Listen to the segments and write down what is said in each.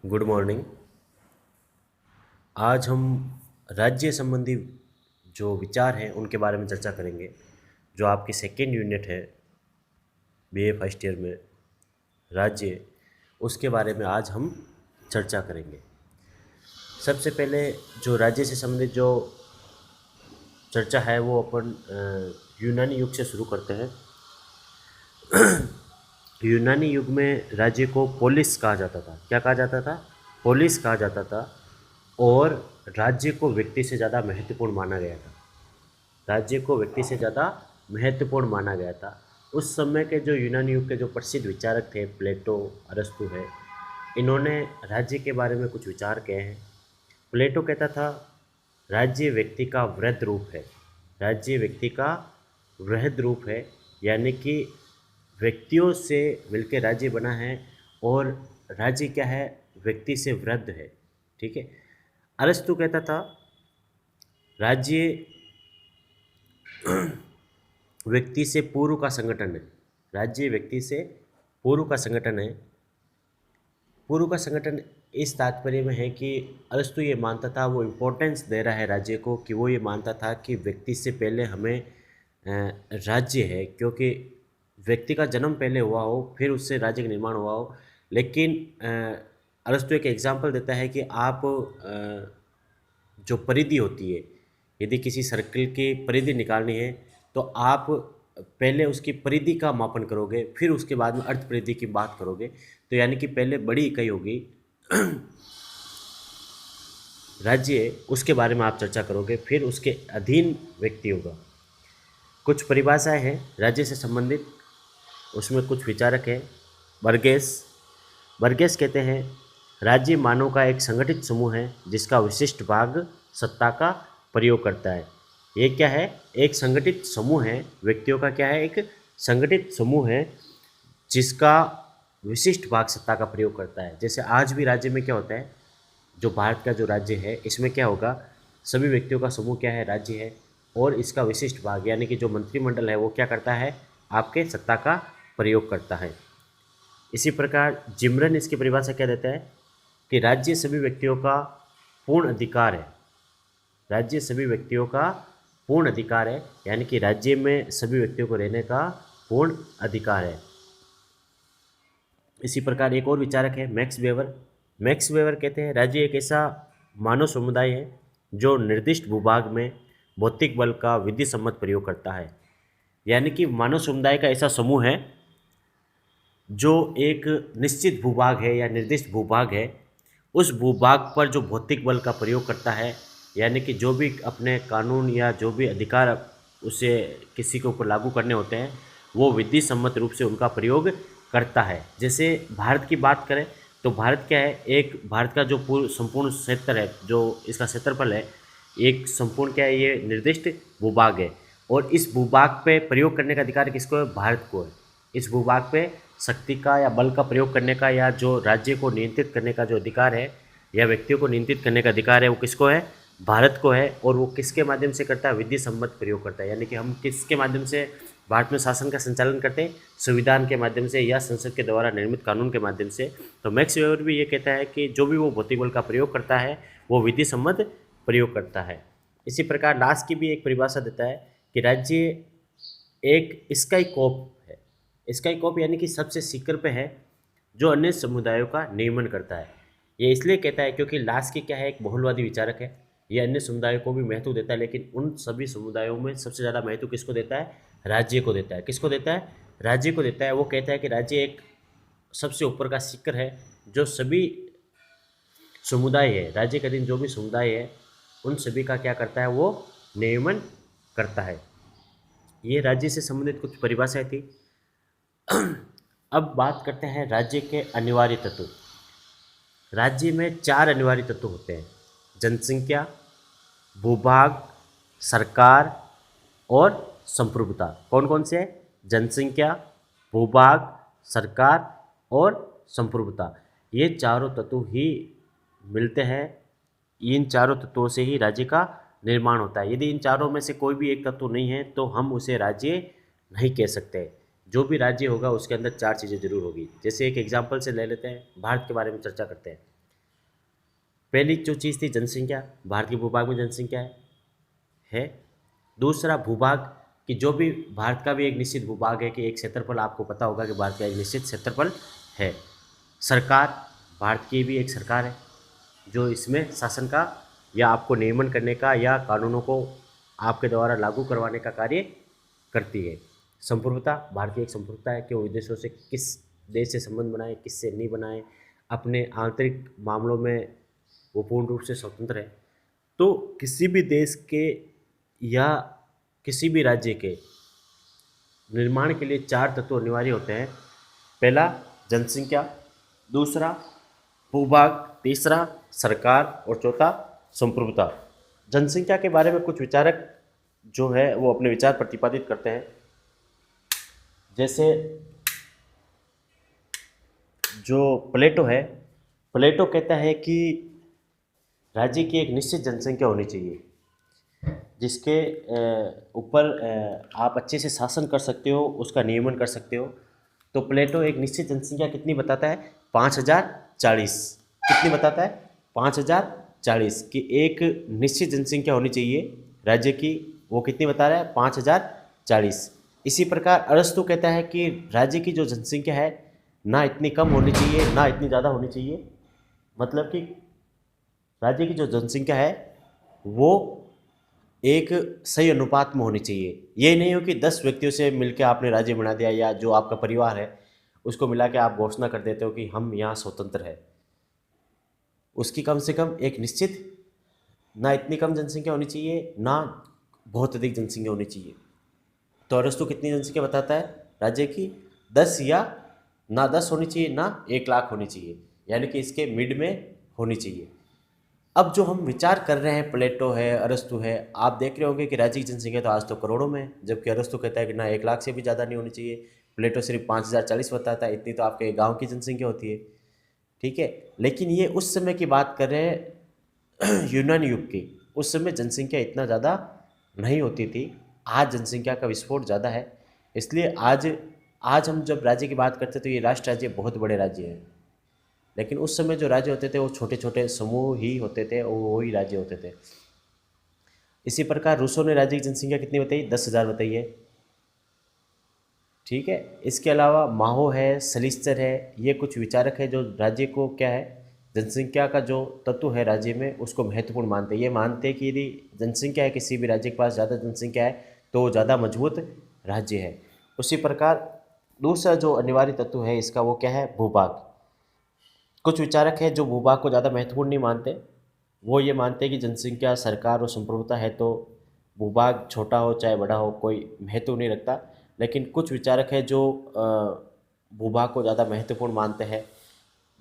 Good morning. आज हम राज्य संबंधी जो विचार हैं उनके बारे में चर्चा करेंगे। जो आपकी सेकेंड यूनिट है बीए फर्स्ट ईयर में राज्य, उसके बारे में आज हम चर्चा करेंगे। सबसे पहले जो राज्य से संबंधित जो चर्चा है वो अपन यूनानी युग से शुरू करते हैं। यूनानी युग में राज्य को पोलिस कहा जाता था। क्या कहा जाता था? पोलिस कहा जाता था। और राज्य को व्यक्ति से ज़्यादा महत्वपूर्ण माना गया था। राज्य को व्यक्ति से ज़्यादा महत्वपूर्ण माना गया था। उस समय के जो यूनानी युग के जो प्रसिद्ध विचारक थे, प्लेटो, अरस्तु है, इन्होंने राज्य के बारे में कुछ विचार कहे हैं। प्लेटो कहता था राज्य व्यक्ति का वृहद रूप है। राज्य व्यक्ति का वृहद रूप है, यानी कि व्यक्तियों से मिलकर राज्य बना है। और राज्य क्या है? व्यक्ति से वृहद है। ठीक है। अरस्तु कहता था राज्य व्यक्ति से पूर्व का संगठन है। राज्य व्यक्ति से पूर्व का संगठन है। पूर्व का संगठन इस तात्पर्य में है कि अरस्तु ये मानता था, वो इम्पोर्टेंस दे रहा है राज्य को, कि वो ये मानता था कि व्यक्ति से पहले हमें राज्य है, क्योंकि व्यक्ति का जन्म पहले हुआ हो फिर उससे राज्य का निर्माण हुआ हो। लेकिन अरस्तु एक एग्जाम्पल देता है कि आप जो परिधि होती है, यदि किसी सर्कल की परिधि निकालनी है तो आप पहले उसकी परिधि का मापन करोगे, फिर उसके बाद में अर्ध परिधि की बात करोगे। तो यानी कि पहले बड़ी इकाई होगी राज्य, उसके बारे में आप चर्चा करोगे, फिर उसके अधीन व्यक्ति होगा। कुछ परिभाषाएं हैं राज्य से संबंधित, उसमें कुछ विचारक हैं। बर्गेस बर्गेस कहते हैं राज्य मानव का एक संगठित समूह है जिसका विशिष्ट भाग सत्ता का प्रयोग करता है। ये क्या है? एक संगठित समूह है। व्यक्तियों का क्या है? एक संगठित समूह है जिसका विशिष्ट भाग सत्ता का प्रयोग करता है। जैसे आज भी राज्य में क्या होता है, जो भारत का जो राज्य है इसमें क्या होगा, सभी व्यक्तियों का समूह क्या है? राज्य है। और इसका विशिष्ट भाग यानी कि जो मंत्रिमंडल है वो क्या करता है? आपके सत्ता का प्रयोग करता है। इसी प्रकार जिमरन इसकी परिभाषा क्या देता है कि राज्य सभी व्यक्तियों का पूर्ण अधिकार है। राज्य सभी व्यक्तियों का पूर्ण अधिकार है, यानी कि राज्य में सभी व्यक्तियों को रहने का पूर्ण अधिकार है। इसी प्रकार एक और विचारक है मैक्स वेबर। मैक्स वेबर कहते हैं राज्य एक ऐसा मानव समुदाय है जो निर्दिष्ट भूभाग में भौतिक बल का विधि सम्मत प्रयोग करता है। यानी कि मानव समुदाय का ऐसा समूह है जो एक निश्चित भूभाग है या निर्दिष्ट भूभाग है, उस भूभाग पर जो भौतिक बल का प्रयोग करता है, यानी कि जो भी अपने कानून या जो भी अधिकार उसे किसी के ऊपर लागू करने होते हैं वो विधि सम्मत रूप से उनका प्रयोग करता है। जैसे भारत की बात करें तो भारत क्या है, एक भारत का जो पूर्ण संपूर्ण क्षेत्र है, जो इसका क्षेत्रफल है, एक संपूर्ण क्या है, ये निर्दिष्ट भूभाग है। और इस भूभाग पे प्रयोग करने का अधिकार किसको है? भारत को है। इस भूभाग पे शक्ति का या बल का प्रयोग करने का या जो राज्य को नियंत्रित करने का जो अधिकार है या व्यक्तियों को नियंत्रित करने का अधिकार है वो किसको है? भारत को है। और वो किसके माध्यम से करता है? विधि सम्मत प्रयोग करता है। यानी कि हम किसके माध्यम से भारत में शासन का संचालन करते हैं? संविधान के माध्यम से या संसद के द्वारा निर्मित कानून के माध्यम से। तो मैक्स वेबर भी ये कहता है कि जो भी वो भौतिक बल का प्रयोग करता है वो विधि सम्मत प्रयोग करता है। इसी प्रकार लास्ट की भी एक परिभाषा देता है कि राज्य एक स्काई कोप है। स्काई कोप यानी कि सबसे शिखर पे है जो अन्य समुदायों का नियमन करता है। ये इसलिए कहता है क्योंकि लास्ट की क्या है, एक बहुलवादी विचारक है। ये अन्य समुदायों को भी महत्व देता है, लेकिन उन सभी समुदायों में सबसे ज़्यादा महत्व किसको देता है? राज्य को देता है। किसको देता है? राज्य को देता है। वो कहता है कि राज्य एक सबसे ऊपर का शिखर है जो सभी समुदाय है, राज्य के अधीन जो भी समुदाय है उन सभी का क्या करता है? वो नियमन करता है। ये राज्य से संबंधित कुछ परिभाषाएं थी। अब बात करते हैं राज्य के अनिवार्य तत्व। राज्य में 4 अनिवार्य तत्व होते हैं: जनसंख्या, भूभाग, सरकार और संप्रभुता। कौन कौन से हैं? जनसंख्या, भूभाग, सरकार और संप्रभुता। ये चारों तत्व ही मिलते हैं। इन चारों तत्वों से ही राज्य का निर्माण होता है। यदि इन चारों में से कोई भी एक तत्व नहीं है तो हम उसे राज्य नहीं कह सकते। जो भी राज्य होगा उसके अंदर 4 चीज़ें जरूर होगी। जैसे एक एग्जाम्पल से ले लेते हैं, भारत के बारे में चर्चा करते हैं। पहली जो चीज़ थी जनसंख्या, भारत के भूभाग में जनसंख्या है। दूसरा भूभाग कि जो भी भारत का भी एक निश्चित भूभाग है कि एक क्षेत्रफल, आपको पता होगा कि भारत का एक निश्चित क्षेत्रफल है। सरकार, भारत की भी एक सरकार है जो इसमें शासन का या आपको नियमन करने का या कानूनों को आपके द्वारा लागू करवाने का कार्य करती है। संप्रभुता, भारत की एक संप्रभुता है कि वो विदेशों से किस देश से संबंध बनाए, किस से नहीं बनाए, अपने आंतरिक मामलों में वो पूर्ण रूप से स्वतंत्र है। तो किसी भी देश के या किसी भी राज्य के निर्माण के लिए चार तत्व अनिवार्य होते हैं। पहला जनसंख्या, दूसरा भूभाग, तीसरा सरकार और चौथा संप्रभुता। जनसंख्या के बारे में कुछ विचारक जो है वो अपने विचार प्रतिपादित करते हैं। जैसे जो प्लेटो है, प्लेटो कहता है कि राज्य की एक निश्चित जनसंख्या होनी चाहिए जिसके ऊपर आप अच्छे से शासन कर सकते हो, उसका नियमन कर सकते हो। तो प्लेटो एक निश्चित जनसंख्या कितनी बताता है? 5040। कितनी बताता है? 5040 की एक निश्चित जनसंख्या होनी चाहिए राज्य की। वो कितनी बता रहा है? 5040। इसी प्रकार अरस्तु कहता है कि राज्य की जो जनसंख्या है ना इतनी कम होनी चाहिए ना इतनी ज़्यादा होनी चाहिए। मतलब कि राज्य की जो जनसंख्या है वो एक सही अनुपात में होनी चाहिए। ये नहीं हो कि 10 व्यक्तियों से मिलकर आपने राज्य बना दिया या जो आपका परिवार है उसको मिला के आप घोषणा कर देते हो कि हम यहाँ स्वतंत्र है। उसकी कम से कम एक निश्चित, ना इतनी कम जनसंख्या होनी चाहिए ना बहुत अधिक जनसंख्या होनी चाहिए। तो अरस्तु कितनी जनसंख्या बताता है राज्य की? 10 या ना 10 होनी चाहिए ना 1 लाख होनी चाहिए, यानी कि इसके मिड में होनी चाहिए। अब जो हम विचार कर रहे हैं, प्लेटो है, अरस्तु है, आप देख रहे होंगे कि राज्य की जनसंख्या तो आज तो करोड़ों में है, जबकि अरस्तु कहता है कि ना 1 लाख से भी ज़्यादा नहीं होनी चाहिए। प्लेटो सिर्फ 5040 बताता है, इतनी तो आपके गांव की जनसंख्या होती है। ठीक है, लेकिन ये उस समय की बात कर रहे हैं यूनानी युग की। उस समय जनसंख्या इतना ज़्यादा नहीं होती थी। आज जनसंख्या का विस्फोट ज़्यादा है, इसलिए आज हम जब राज्य की बात करते हैं तो ये राष्ट्र राज्य बहुत बड़े राज्य हैं। लेकिन उस समय जो राज्य होते थे वो छोटे छोटे समूह ही होते थे और वही राज्य होते थे। इसी प्रकार रूसों ने राज्य की जनसंख्या कितनी बताई? 10,000 बताई है। ठीक है, इसके अलावा माहो है, सलिस्टर है, ये कुछ विचारक है जो राज्य को क्या है, जनसंख्या का जो तत्व है राज्य में उसको महत्वपूर्ण मानते हैं। ये मानते हैं कि यदि जनसंख्या है किसी भी राज्य के पास, ज़्यादा जनसंख्या है तो वो ज़्यादा मजबूत राज्य है। उसी प्रकार दूसरा जो अनिवार्य तत्व है इसका वो क्या है? भूभाग। कुछ विचारक हैं जो भूभाग को ज़्यादा महत्वपूर्ण नहीं मानते। वो ये मानते हैं कि जनसंख्या, सरकार और संप्रभुता है तो भूभाग छोटा हो चाहे बड़ा हो कोई महत्व नहीं रखता। लेकिन कुछ विचारक हैं जो भूभाग को ज़्यादा महत्वपूर्ण मानते हैं,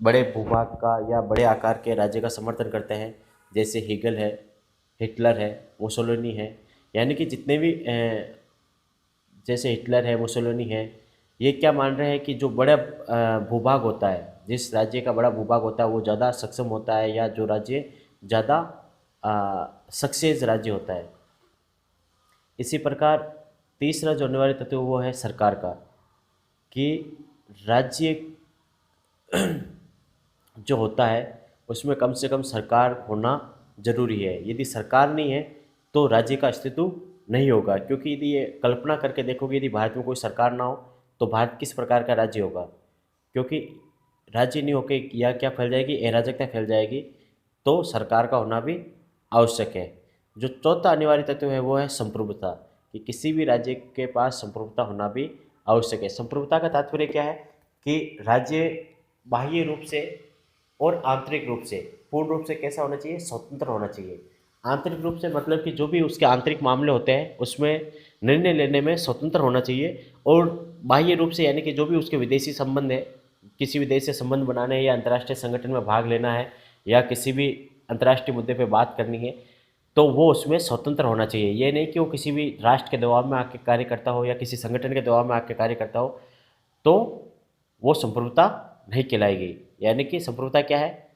बड़े भूभाग का या बड़े आकार के राज्य का समर्थन करते हैं। जैसे हीगल है, हिटलर है, मुसोलिनी है, यानी कि जितने भी जैसे हिटलर है, मुसोलिनी है, ये क्या मान रहे हैं कि जो बड़ा भूभाग होता है, जिस राज्य का बड़ा भूभाग होता है वो ज़्यादा सक्षम होता है, या जो राज्य ज़्यादा सक्सेस राज्य होता है। इसी प्रकार तीसरा जो अनिवार्य तत्व वो है सरकार का, कि राज्य जो होता है उसमें कम से कम सरकार होना जरूरी है। यदि सरकार नहीं है तो राज्य का अस्तित्व नहीं होगा। क्योंकि यदि ये कल्पना करके देखोगे, यदि भारत में कोई सरकार ना हो तो भारत किस प्रकार का राज्य होगा? क्योंकि राज्य नहीं होके या क्या फैल जाएगी? अराजकता फैल जाएगी। तो सरकार का होना भी आवश्यक है। जो चौथा अनिवार्य तत्व है वो है संप्रभुता, कि किसी भी राज्य के पास संप्रभुता होना भी आवश्यक है। संप्रभुता का तात्पर्य क्या है? कि राज्य बाह्य रूप से और आंतरिक रूप से पूर्ण रूप से कैसा होना चाहिए? स्वतंत्र होना चाहिए। आंतरिक रूप से मतलब कि जो भी उसके आंतरिक मामले होते हैं उसमें निर्णय लेने में स्वतंत्र होना चाहिए। और बाह्य रूप से यानी कि जो भी उसके विदेशी संबंध है, किसी भी देश से संबंध बनाने हैं या अंतर्राष्ट्रीय संगठन में भाग लेना है या किसी भी अंतर्राष्ट्रीय मुद्दे पर बात करनी है, तो वो उसमें स्वतंत्र होना चाहिए। ये नहीं कि वो किसी भी राष्ट्र के दबाव में आके कार्य करता हो या किसी संगठन के दबाव में आके कार्य करता हो, तो वो संप्रभुता नहीं कहलाएगी। यानी कि संप्रभुता क्या है?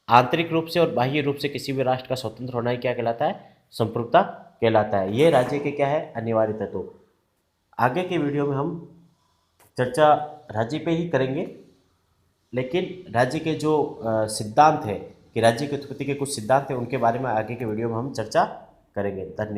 आंतरिक रूप से और बाह्य रूप से किसी भी राष्ट्र का स्वतंत्र होना ही क्या कहलाता है? संप्रभुता कहलाता है। ये राज्य के क्या है? अनिवार्य तत्व। आगे के वीडियो में हम चर्चा राज्य पे ही करेंगे, लेकिन राज्य के जो सिद्धांत है कि राज्य की उत्पत्ति के कुछ सिद्धांत हैं, उनके बारे में आगे के वीडियो में हम चर्चा करेंगे। धन्यवाद।